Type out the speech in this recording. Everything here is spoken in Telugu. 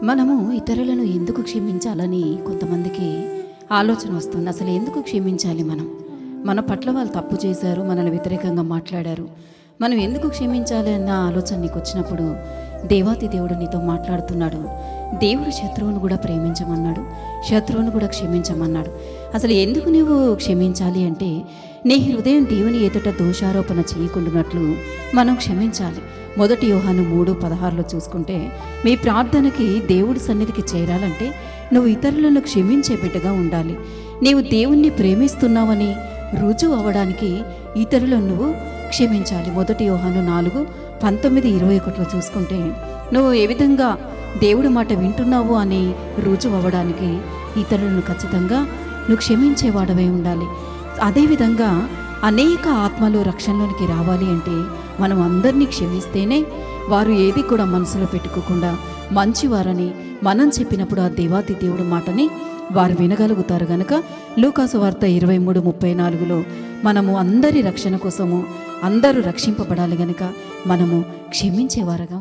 మనము ఇతరులను ఎందుకు క్షమించాలని కొంతమందికి ఆలోచన వస్తుంది. అసలు ఎందుకు క్షమించాలి? మన పట్ల వాళ్ళు తప్పు చేశారు, మనల్ని వ్యతిరేకంగా మాట్లాడారు, మనం ఎందుకు క్షమించాలి అన్న ఆలోచన నీకు వచ్చినప్పుడు దేవాతి దేవుడు నీతో మాట్లాడుతున్నాడు. దేవుడు శత్రువును కూడా ప్రేమించమన్నాడు, శత్రువును కూడా క్షమించమన్నాడు. అసలు ఎందుకు నువ్వు క్షమించాలి అంటే, నీ హృదయం దేవుని ఎదుట దోషారోపణ చేయకుండానట్లు మనం క్షమించాలి. 1 యోహాను 3:16 చూసుకుంటే, మీ ప్రార్థనకి దేవుడి సన్నిధికి చేరాలంటే నువ్వు ఇతరులను క్షమించే బిడ్డగా ఉండాలి. నీవు దేవుణ్ణి ప్రేమిస్తున్నావని రుజువు అవ్వడానికి ఇతరులను నువ్వు క్షమించాలి. 1 యోహాను 4:19-21 చూసుకుంటే, నువ్వు ఏ విధంగా దేవుడి మాట వింటున్నావు అని రుజువు అవ్వడానికి ఇతరులను ఖచ్చితంగా నువ్వు క్షమించేవాడవై ఉండాలి. అదేవిధంగా అనేక ఆత్మలు రక్షణలోనికి రావాలి అంటే మనం అందరినీ క్షమిస్తేనే వారు ఏది కూడా మనసులో పెట్టుకోకుండా మంచివారని మనం చెప్పినప్పుడు ఆ దేవాతి దేవుడి మాటని వారు వినగలుగుతారు. గనుక లూకాసు వార్త 23:34 మనము అందరి రక్షణ కోసము అందరూ రక్షింపబడాలి గనుక మనము క్షమించేవారుగా